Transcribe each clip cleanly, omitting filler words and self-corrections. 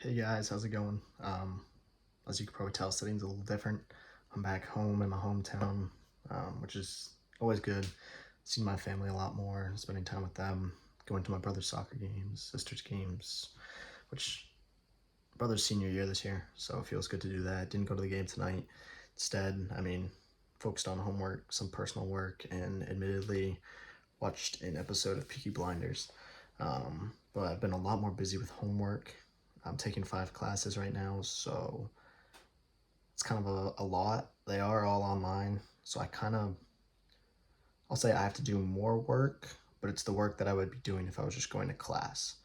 Hey guys, how's it going? As you can probably tell, setting's a little different. I'm back home in my hometown, which is always good. Seeing my family a lot more, spending time with them, going to my brother's soccer games, sister's games, which brother's senior year this year, so it feels good to do that. Didn't go to the game tonight. Instead, focused on homework, some personal work, and admittedly watched an episode of Peaky Blinders. But I've been a lot more busy with homework. I'm taking 5 classes right now, so it's kind of a lot. They are all online, so I'll say I have to do more work, but it's the work that I would be doing if I was just going to class.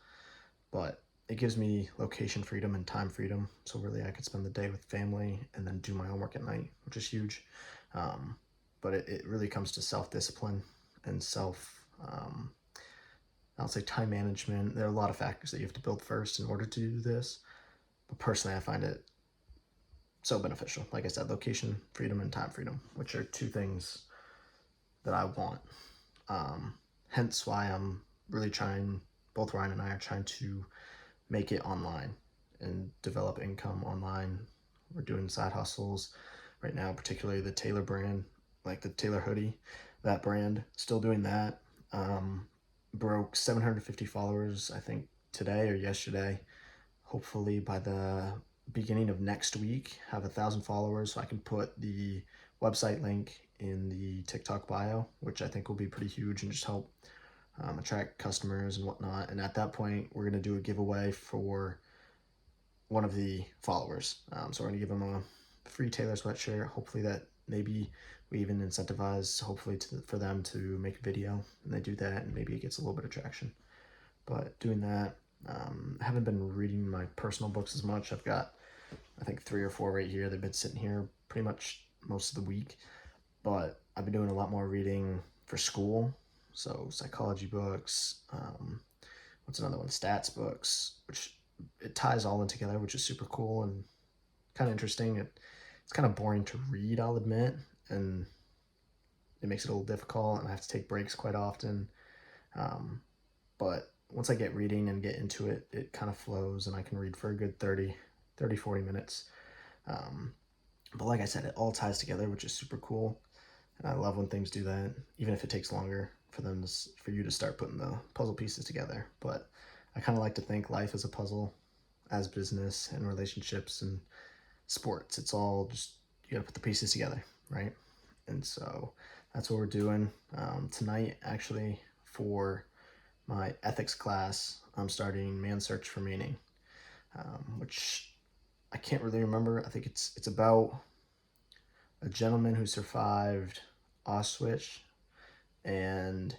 But it gives me location freedom and time freedom, so really I could spend the day with family and then do my homework at night, which is huge. Um, but it really comes to self-discipline and I'll say time management. There are a lot of factors that you have to build first in order to do this. But personally, I find it so beneficial. Like I said, location freedom and time freedom, which are two things that I want. Hence why I'm really trying, both Ryan and I are trying to make it online and develop income online. We're doing side hustles right now, particularly the Taylor brand, like the Taylor hoodie, that brand, still doing that. Broke 750 followers, I think, today or yesterday. Hopefully by the beginning of next week, have 1,000 followers, so I can put the website link in the TikTok bio, which I think will be pretty huge and just help attract customers and whatnot. And at that point, we're going to do a giveaway for one of the followers. So we're going to give them a free Taylor sweatshirt. Hopefully that maybe we even incentivize, hopefully for them to make a video, and they do that, and maybe it gets a little bit of traction. But doing that, I haven't been reading my personal books as much. I've got, I think, 3 or 4 right here. They've been sitting here pretty much most of the week. But I've been doing a lot more reading for school. So psychology books, what's another one? Stats books, which it ties all in together, which is super cool and kind of interesting. It's kind of boring to read, I'll admit, and it makes it a little difficult, and I have to take breaks quite often. Um, but once I get reading and get into it, it kind of flows, and I can read for a good 40 minutes. Um, but like I said, it all ties together, which is super cool. And I love when things do that, even if it takes longer for you to start putting the puzzle pieces together. But I kind of like to think life is a puzzle, as business and relationships and sports. It's all just, you gotta put the pieces together, right? And so that's what we're doing tonight. Actually, for my ethics class, I'm starting Man's Search for Meaning, which I can't really remember. I think it's about a gentleman who survived Auschwitz, and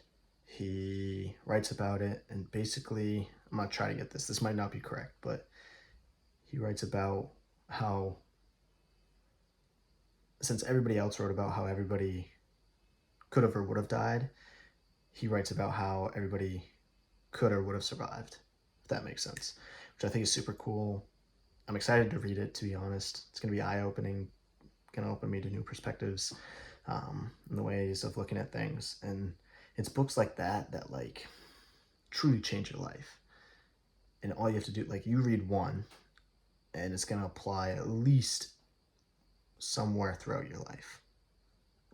he writes about it. And basically, I'm not trying to get this. This might not be correct, but he writes about how, since everybody else wrote about how everybody could have or would have died, he writes about how everybody could or would have survived, if that makes sense, which I think is super cool. I'm excited to read it, to be honest. It's going to be eye-opening, going to open me to new perspectives and the ways of looking at things. And it's books like that that like truly change your life. And all you have to do, like, you read one and it's going to apply at least somewhere throughout your life,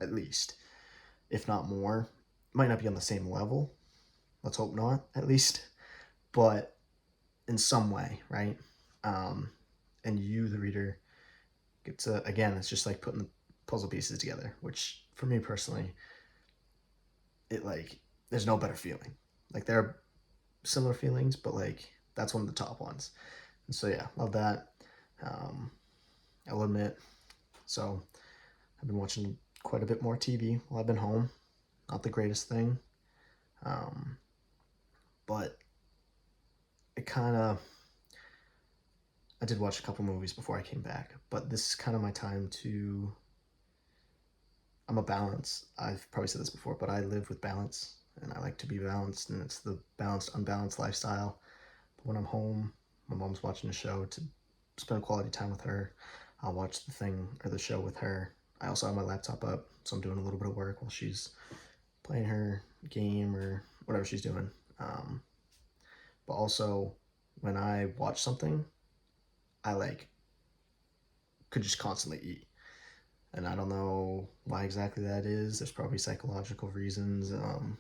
at least, if not more. It might not be on the same level, let's hope not, at least, but in some way, right? um, and you, the reader, get to, again, it's just like putting the puzzle pieces together, which for me personally, it like, there's no better feeling. Like, there are similar feelings, but like, that's one of the top ones. And so yeah, love that. um, I'll admit, so I've been watching quite a bit more TV while I've been home. Not the greatest thing, um, but it kind of, I did watch a couple movies before I came back, but this is kind of my time to, I'm a balance. I've probably said this before, but I live with balance, and I like to be balanced, and it's the balanced, unbalanced lifestyle. But when I'm home, my mom's watching a show, to spend quality time with her. I'll watch the thing or the show with her. I also have my laptop up, so I'm doing a little bit of work while she's playing her game or whatever she's doing. But also, when I watch something, I like could just constantly eat. And I don't know why exactly that is. There's probably psychological reasons and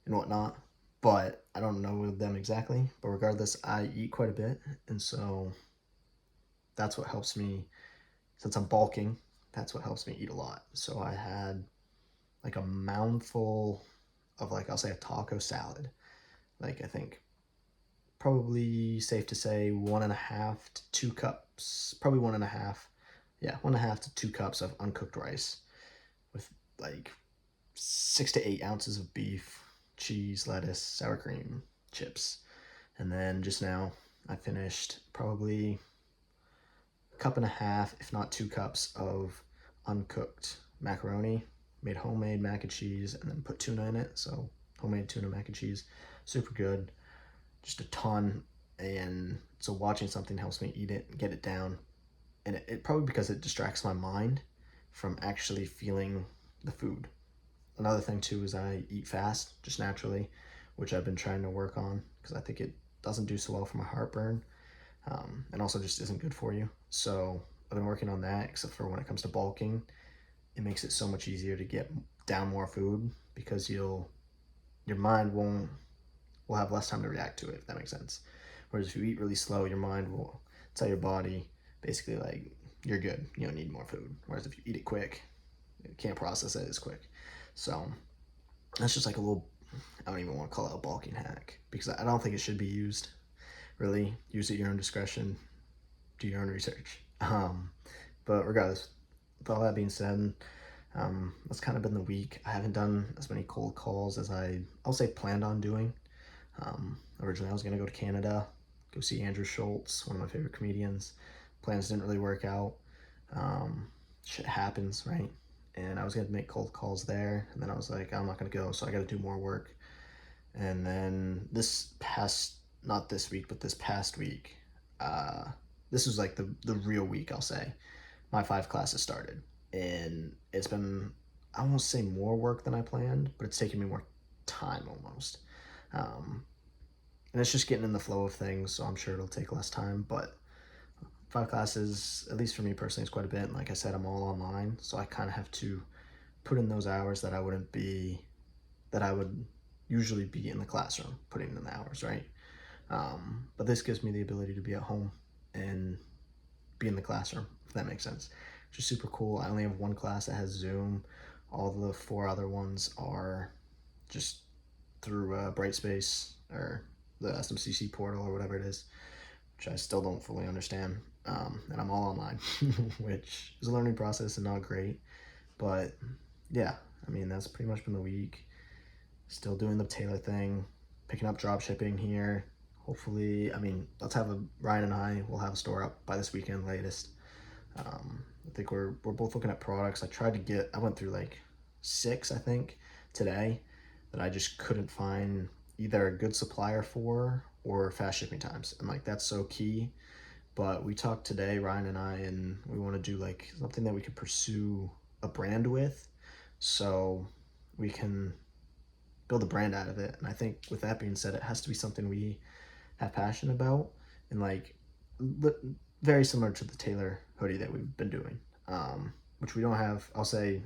whatnot, but I don't know them exactly. But regardless, I eat quite a bit, and so that's what helps me. Since I'm bulking, that's what helps me eat a lot. So I had like a moundful of, like, I'll say a taco salad. Like, I think probably safe to say 1.5 to 2 cups, probably 1.5, yeah, 1.5 to 2 cups of uncooked rice with like 6 to 8 ounces of beef, cheese, lettuce, sour cream, chips. And then just now I finished probably a cup and a half, if not 2 cups of uncooked macaroni, made homemade mac and cheese, and then put tuna in it. So homemade tuna mac and cheese, super good, just a ton. And so watching something helps me eat it and get it down. And it probably because it distracts my mind from actually feeling the food. Another thing too is I eat fast just naturally, which I've been trying to work on because I think it doesn't do so well for my heartburn, and also just isn't good for you. So I've been working on that, except for when it comes to bulking, it makes it so much easier to get down more food because your mind will have less time to react to it, if that makes sense. Whereas if you eat really slow, your mind will tell your body basically like you're good, you don't need more food. Whereas if you eat it quick, it can't process it as quick. So that's just like a little, I don't even want to call it a bulking hack because I don't think it should be used. Really, use it at your own discretion, do your own research. But regardless, with all that being said, that's kind of been the week. I haven't done as many cold calls as I'll say planned on doing. Originally, I was gonna go to Canada, go see Andrew Schultz, one of my favorite comedians. Plans didn't really work out. Shit happens, right? And I was gonna make cold calls there, and then I was like, I'm not gonna go, so I got to do more work. And then not this week, but this past week, this was like the real week, I'll say. My 5 classes started, and it's been, I won't say more work than I planned, but it's taken me more time almost. Um, and it's just getting in the flow of things, so I'm sure it'll take less time, but 5 classes, at least for me personally, is quite a bit. And like I said, I'm all online, so I kind of have to put in those hours that I would usually be in the classroom, putting in the hours, right? But this gives me the ability to be at home and be in the classroom, if that makes sense. Which is super cool. I only have one class that has Zoom. All the 4 other ones are just through Brightspace or the SMCC portal or whatever it is, which I still don't fully understand. And I'm all online, which is a learning process and not great. But yeah, I mean, that's pretty much been the week. Still doing the Taylor thing, picking up drop shipping here. Hopefully, I mean, Ryan and I will have a store up by this weekend latest. I think we're both looking at products. I went through like 6, I think, today that I just couldn't find either a good supplier for or fast shipping times. And like, that's so key. But we talked today, Ryan and I, and we want to do like something that we could pursue a brand with, so we can build a brand out of it. And I think with that being said, it has to be something we have passion about, and like very similar to the Taylor hoodie that we've been doing, which we don't have. I'll say,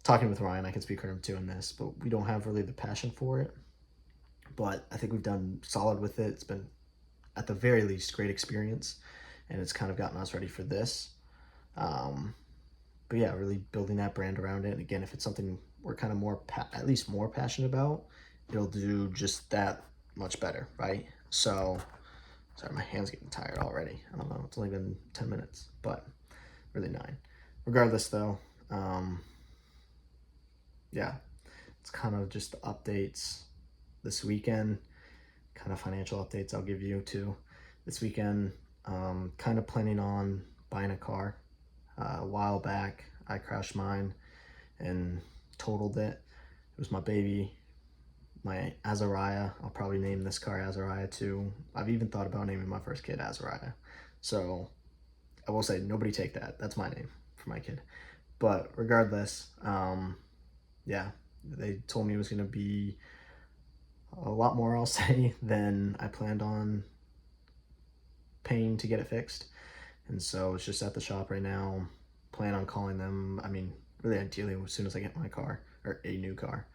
talking with Ryan, I can speak for him too in this, but we don't have really the passion for it. But I think we've done solid with it. It's been, at the very least, great experience, and it's kind of gotten us ready for this. But yeah, really building that brand around it. And again, if it's something we're kind of at least more passionate about, it'll do just that much better, right? So, sorry, my hand's getting tired already. I don't know, it's only been 10 minutes, but really 9. Regardless though, yeah, it's kind of just the updates this weekend, kind of financial updates I'll give you too. This weekend, kind of planning on buying a car. A while back, I crashed mine and totaled it. It was my baby, my Azariah. I'll probably name this car Azariah too. I've even thought about naming my first kid Azariah. So I will say, nobody take that. That's my name for my kid. But regardless, yeah, they told me it was going to be a lot more, I'll say, than I planned on paying to get it fixed. And so it's just at the shop right now. Plan on calling them. I mean, really ideally as soon as I get my car, or a new car.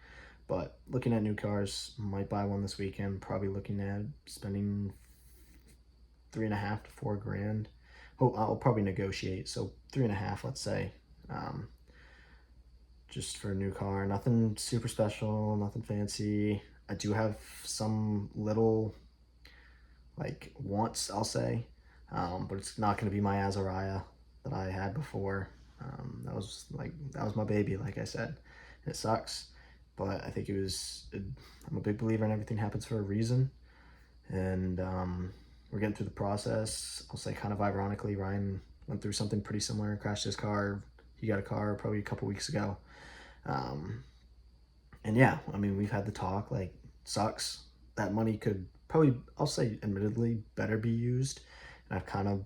But looking at new cars, might buy one this weekend. Probably looking at spending $3.5 to $4 grand. Oh, I'll probably negotiate. So 3.5, let's say, just for a new car. Nothing super special, nothing fancy. I do have some little like wants, I'll say, but it's not going to be my Azariah that I had before. That was my baby, like I said. It sucks, but I think I'm a big believer in everything happens for a reason, and we're getting through the process. I'll say kind of ironically, Ryan went through something pretty similar, crashed his car. He got a car probably a couple weeks ago. And yeah, I mean, we've had the talk, like, sucks. That money could probably, I'll say admittedly, better be used. And I've kind of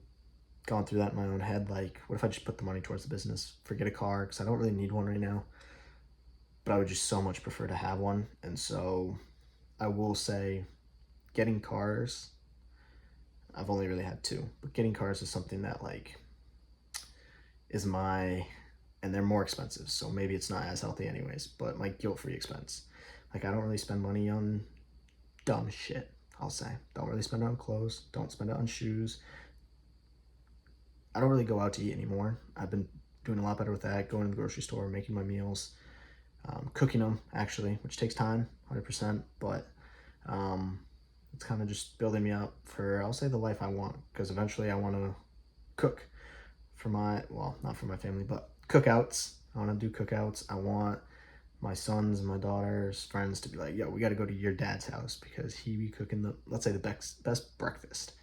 gone through that in my own head. Like, what if I just put the money towards the business? Forget a car, because I don't really need one right now. But I would just so much prefer to have one. And so I will say getting cars, I've only really had two. But getting cars is something that, like, is and they're more expensive, so maybe it's not as healthy anyways, but my guilt-free expense. Like, I don't really spend money on dumb shit, I'll say. Don't really spend it on clothes, don't spend it on shoes. I don't really go out to eat anymore. I've been doing a lot better with that, going to the grocery store, making my meals, cooking them, actually, which takes time, 100%, but it's kind of just building me up for, I'll say, the life I want, because eventually I want to cook for not for my family, but cookouts. I want to do cookouts. I want my sons and my daughter's friends to be like, yo, we got to go to your dad's house because he be cooking let's say the best breakfast.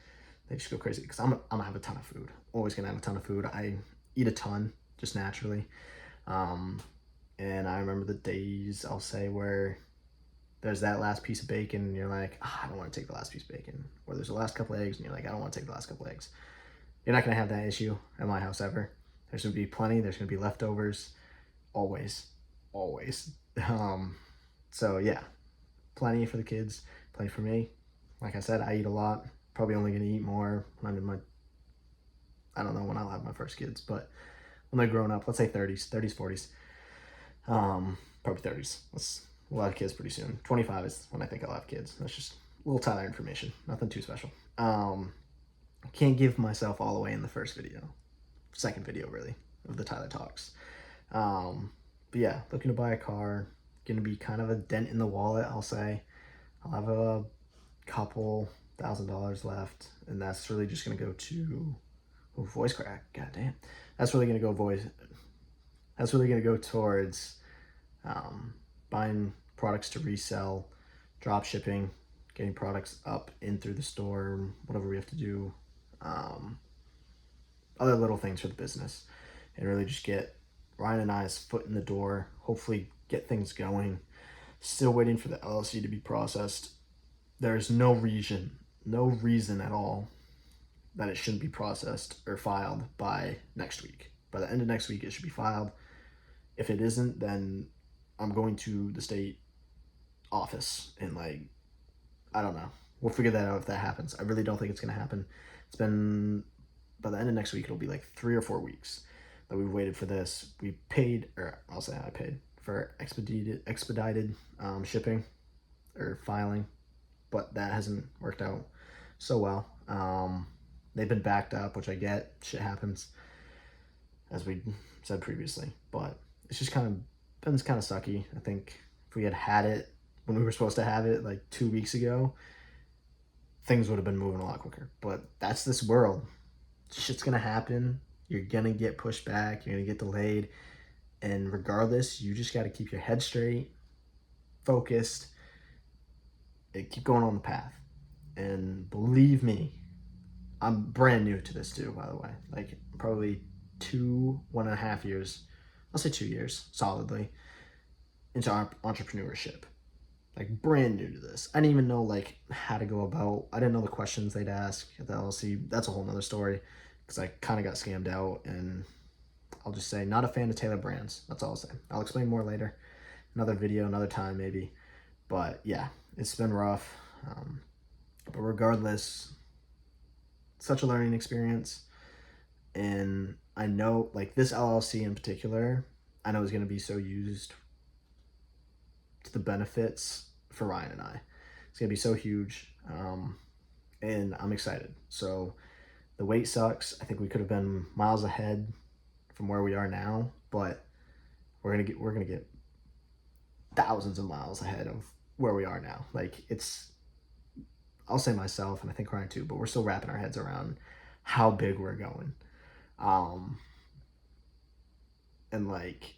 They just go crazy because I'm gonna have a ton of food. Always gonna have a ton of food. I eat a ton just naturally. And I remember the days, I'll say, where there's that last piece of bacon and you're like, I don't want to take the last piece of bacon. Or there's the last couple of eggs and you're like, I don't want to take the last couple of eggs. You're not gonna have that issue at my house ever. There's gonna be plenty. There's gonna be leftovers, always. So yeah, plenty for the kids, plenty for me. Like I said, I eat a lot. Probably only gonna eat more when I'm I don't know when I'll have my first kids, but when they're grown up, let's say 30s, 40s, probably 30s. We'll have kids pretty soon. 25 is when I think I'll have kids. That's just a little Tyler information, nothing too special. Can't give myself all away in the first video. Second video, really, of the Tyler Talks. But yeah, looking to buy a car. Gonna be kind of a dent in the wallet, I'll say. I'll have a couple $1,000s left, and that's really just gonna go to voice crack. God damn. That's really gonna go towards buying products to resell, drop shipping, getting products up in through the store, whatever we have to do. Other little things for the business, and really just get Ryan and I's foot in the door, hopefully get things going. Still waiting for the LLC to be processed. There's no reason at all that it shouldn't be processed or filed by next week. By the end of next week, it should be filed. If it isn't, then I'm going to the state office and, like, I don't know. We'll figure that out if that happens. I really don't think it's going to happen. It's been, by the end of next week, it'll be like 3 or 4 weeks that we've waited for this. We paid, or I'll say I paid, for expedited shipping or filing, but that hasn't worked out so well. They've been backed up, which I get. Shit happens, as we said previously, but it's just been kind of sucky. I think if we had it when we were supposed to have it like 2 weeks ago, things would have been moving a lot quicker. But that's this world. Shit's gonna happen. You're gonna get pushed back. You're gonna get delayed. And regardless, you just got to keep your head straight, focused, and keep going on the path. And believe me, I'm brand new to this too, by the way. Like, probably 1.5 years, I'll say 2 years solidly into entrepreneurship. Like, brand new to this. I didn't even know, like, how to go about. I didn't know the questions they'd ask at the LLC. That's a whole nother story, because I kind of got scammed out. And I'll just say, not a fan of Taylor Brands. That's all I'll say. I'll explain more later. Another video, another time maybe. But yeah, it's been rough. But regardless, such a learning experience. And I know, like, this LLC in particular, I know is going to be so used to the benefits for Ryan and I. It's going to be so huge. And I'm excited. So the wait sucks. I think we could have been miles ahead from where we are now, but we're gonna get thousands of miles ahead of where we are now. Like, it's, I'll say myself, and I think Ryan too, but we're still wrapping our heads around how big we're going. And like,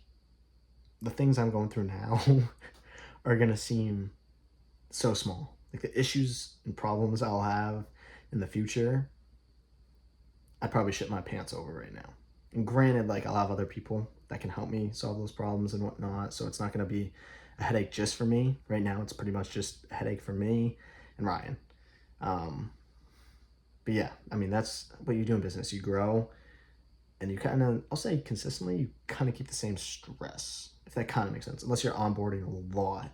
the things I'm going through now are gonna seem so small. Like, the issues and problems I'll have in the future, I'd probably shit my pants over right now. And granted, like, I'll have other people that can help me solve those problems and whatnot, so it's not going to be a headache just for me. Right now, it's pretty much just a headache for me and Ryan. But yeah, I mean, that's what you do in business. You grow, and you kind of, I'll say consistently, you kind of keep the same stress, if that kind of makes sense, unless you're onboarding a lot,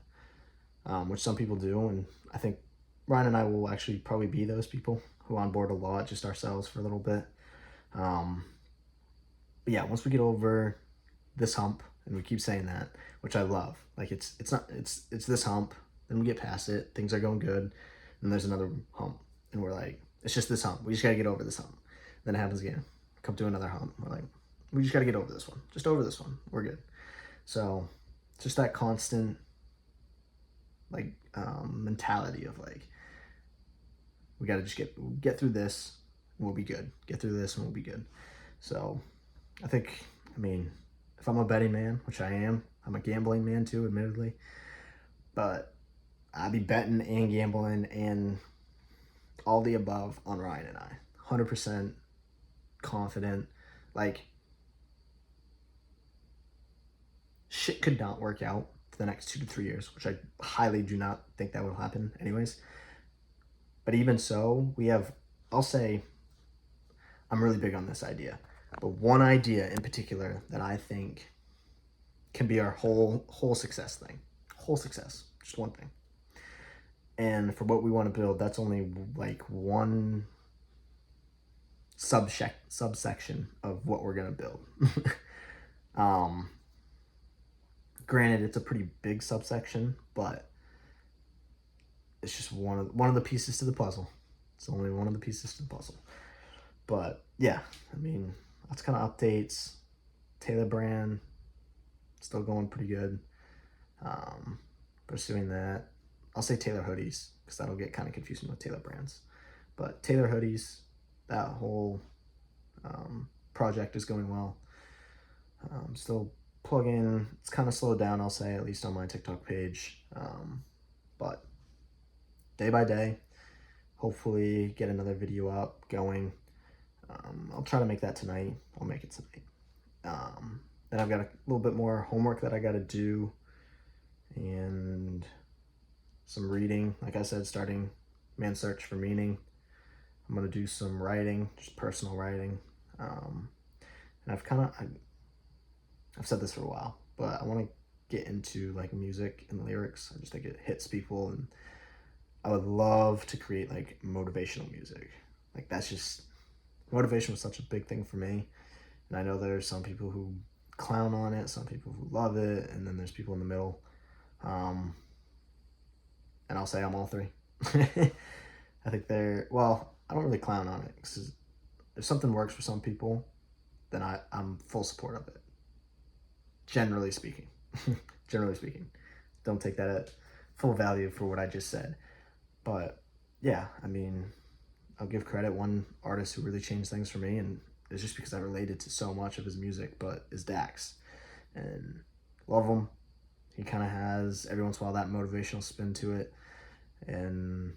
which some people do. And I think Ryan and I will actually probably be those people who onboard a lot, just ourselves for a little bit. But yeah, once we get over this hump, and we keep saying that, which I love, like, it's this hump, then we get past it, things are going good, and there's another hump, and we're like, it's just this hump, we just got to get over this hump. Then it happens again, come to another hump, we're like, we just got to get over this one, just over this one, we're good. So just that constant, like, mentality of like, we got to just get through this and we'll be good, get through this and we'll be good. So I think, I mean, if I'm a betting man, which I am, I'm a gambling man too, admittedly, but I'd be betting and gambling and all the above on Ryan and I. 100% confident. Like, shit could not work out for the next 2 to 3 years, which I highly do not think that will happen anyways. But even so, we have, I'll say, I'm really big on this idea. But one idea in particular that I think can be our whole success thing. Whole success. Just one thing. And for what we want to build, that's only like one subsection of what we're going to build. Granted, it's a pretty big subsection, but it's just one of the pieces to the puzzle. It's only one of the pieces to the puzzle. But yeah, I mean, that's kind of updates. Taylor brand, still going pretty good. Pursuing that. I'll say Taylor hoodies, because that'll get kind of confusing with Taylor brands. But Taylor hoodies, that whole project is going well. Still plugging. It's kind of slowed down, I'll say, at least on my TikTok page. But day by day, hopefully get another video up going. I'll try to make that tonight. I'll make it tonight. Then I've got a little bit more homework that I got to do, and some reading. Like I said, starting Man's Search for Meaning. I'm going to do some writing, just personal writing. And I've said this for a while, but I want to get into like music and lyrics. I just think it hits people, and I would love to create like motivational music. Like, that's just, motivation was such a big thing for me. And I know there's some people who clown on it, some people who love it, and then there's people in the middle. And I'll say I'm all three. I think I don't really clown on it, because if something works for some people, then I'm full support of it. Generally speaking. Generally speaking. Don't take that at full value for what I just said. But yeah, I mean, I'll give credit. One artist who really changed things for me, and it's just because I related to so much of his music, but is Dax. And love him. He kind of has, every once in a while, that motivational spin to it. And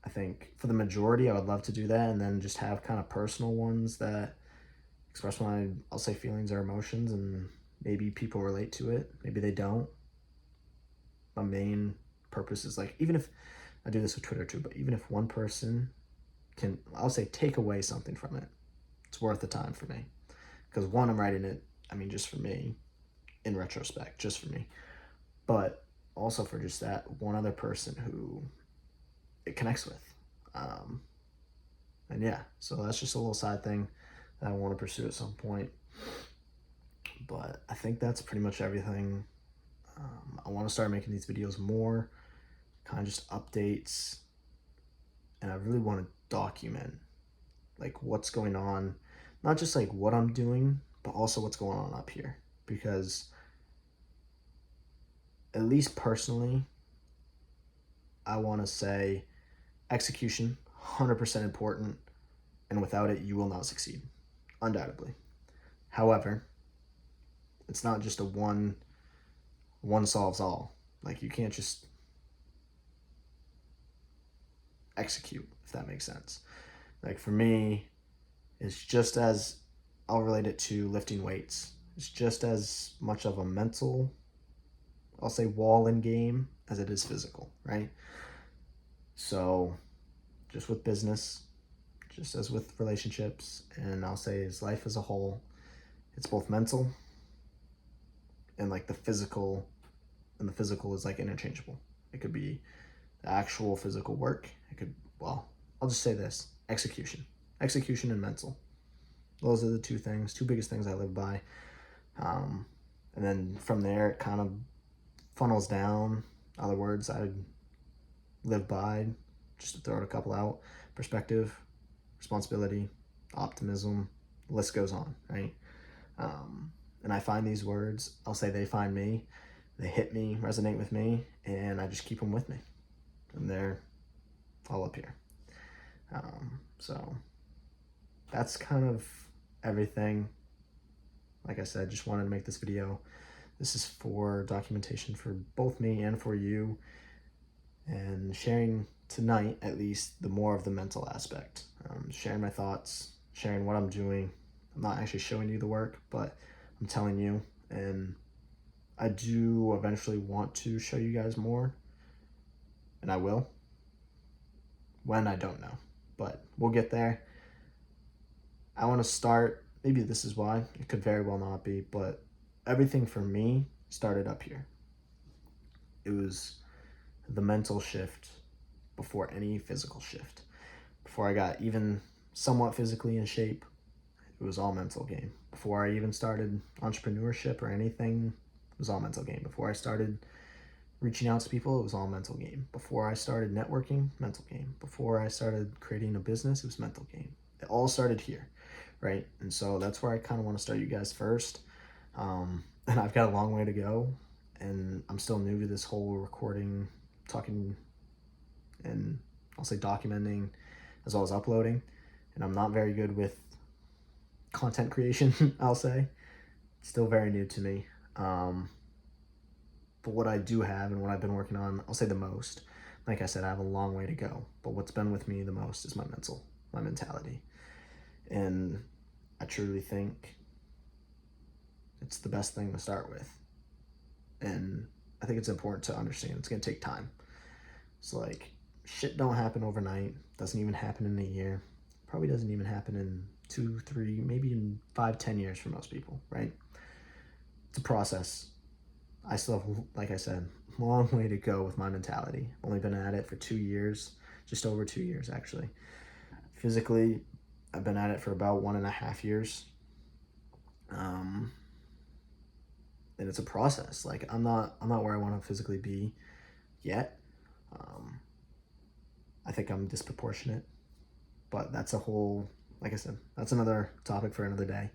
I think for the majority, I would love to do that, and then just have kind of personal ones that express my, I'll say, feelings or emotions, and maybe people relate to it, maybe they don't. My main purpose is, like, even if, I do this with Twitter too, but even if one person can, I'll say, take away something from it, it's worth the time for me. Because one, I'm writing it, I mean, just for me, in retrospect, just for me. But also for just that one other person who it connects with. And yeah, so that's just a little side thing that I want to pursue at some point. But I think that's pretty much everything. I want to start making these videos more, kind of just updates, and I really want to document like what's going on, not just like what I'm doing, but also what's going on up here. Because at least personally, I want to say execution, 100% important, and without it, you will not succeed, undoubtedly. However, it's not just a one solves all. Like, you can't just execute, if that makes sense. Like, for me, it's just as, I'll relate it to lifting weights. It's just as much of a mental, I'll say, wall in game as it is physical, right? So just with business, just as with relationships, and I'll say is life as a whole, it's both mental and like the physical, and the physical is like interchangeable. It could be the actual physical work. It could, well, I'll just say this: execution and mental. Those are the two biggest things I live by. And then from there, it kind of funnels down. Other words I live by, just to throw a couple out: perspective, responsibility, optimism. The list goes on, right? And I find these words, I'll say they find me, they hit me, resonate with me, and I just keep them with me. And they're all up here. So that's kind of everything. Like I said, just wanted to make this video. This is for documentation for both me and for you, and sharing tonight, at least, the more of the mental aspect. Sharing my thoughts, sharing what I'm doing. I'm not actually showing you the work, but I'm telling you, and I do eventually want to show you guys more, and I will. When, I don't know, but we'll get there. I want to start, maybe this is why, it could very well not be, but everything for me started up here. It was the mental shift before any physical shift. Before I got even somewhat physically in shape, it was all mental game. Before I even started entrepreneurship or anything, it was all mental game. Before I started reaching out to people, it was all mental game. Before I started networking, mental game. Before I started creating a business, it was mental game. It all started here, right? And so that's where I kind of want to start you guys first. And I've got a long way to go, and I'm still new to this whole recording, talking, and I'll say documenting as well as uploading. And I'm not very good with content creation, I'll say. It's still very new to me. But what I do have and what I've been working on, I'll say the most, like I said, I have a long way to go. But what's been with me the most is my mentality. And I truly think it's the best thing to start with. And I think it's important to understand it's going to take time. It's like, shit don't happen overnight. Doesn't even happen in a year. Probably doesn't even happen in 2, 3, maybe in 5, 10 years for most people, right? It's a process. I still have, like I said, a long way to go with my mentality. Only been at it for 2 years, just over 2 years actually. Physically, I've been at it for about 1.5 years. And it's a process. Like, I'm not where I want to physically be yet. I think I'm disproportionate, but that's a whole, like I said, that's another topic for another day.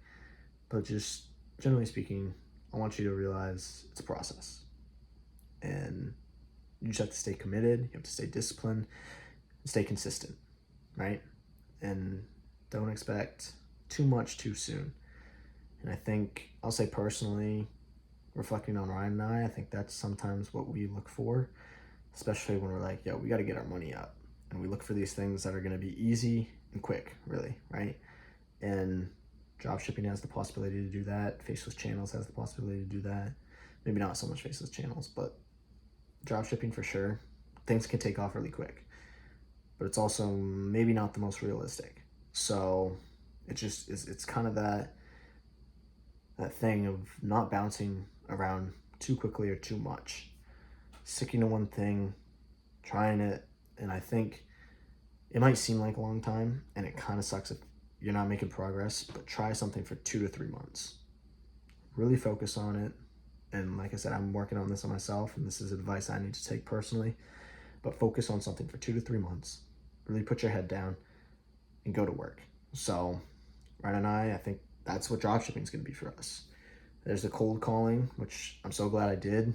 But just generally speaking, I want you to realize it's a process, and you just have to stay committed. You have to stay disciplined, and stay consistent, right? And don't expect too much too soon. And I think, I'll say personally, reflecting on Ryan and I think that's sometimes what we look for, especially when we're like, yo, we got to get our money up. And we look for these things that are going to be easy and quick, really, right? And dropshipping has the possibility to do that. Faceless channels has the possibility to do that. Maybe not so much faceless channels, but dropshipping for sure. Things can take off really quick, but it's also maybe not the most realistic. So it just is, it's kind of that thing of not bouncing around too quickly or too much. Sticking to one thing, trying it, and I think It might seem like a long time, and it kind of sucks if you're not making progress, but try something for 2 to 3 months. Really focus on it. And like I said, I'm working on this on myself, and this is advice I need to take personally. But focus on something for 2 to 3 months. Really put your head down and go to work. So, Ryan and I think that's what dropshipping is going to be for us. There's the cold calling, which I'm so glad I did.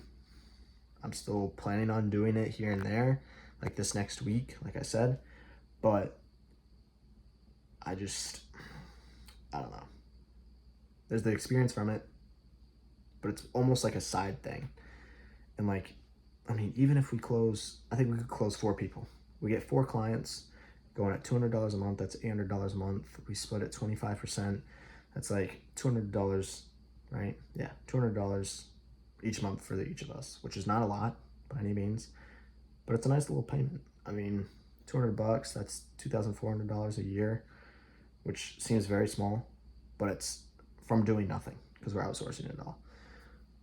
I'm still planning on doing it here and there, like this next week, like I said. But I don't know. There's the experience from it, but it's almost like a side thing. And like, I mean, even if we close, I think we could close 4 people. We get 4 clients going at $200 a month. That's $800 a month. We split it 25%. That's like $200, right? Yeah, $200 each month for each of us, which is not a lot by any means, but it's a nice little payment. I mean, $200, that's $2,400 a year, which seems very small, but it's from doing nothing because we're outsourcing it all.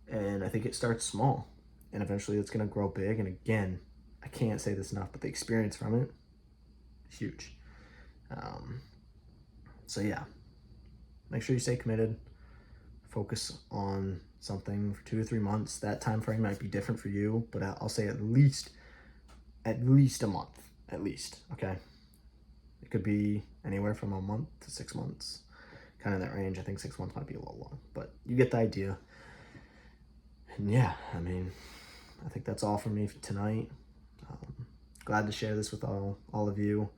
And I think it starts small and eventually it's going to grow big. And again, I can't say this enough, but the experience from it is huge. So yeah, make sure you stay committed. Focus on something for 2 to 3 months. That time frame might be different for you, but I'll say at least a month, at least. Okay, it could be anywhere from a month to 6 months, kind of in that range. I think 6 months might be a little long, but you get the idea. And yeah, I mean, I think that's all for me tonight. Glad to share this with all of you,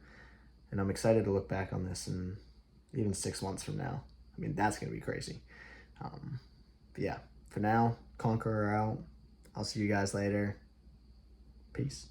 and I'm excited to look back on this and even 6 months from now. I mean, that's gonna be crazy. But yeah, for now, Conqueror out. I'll see you guys later. Peace.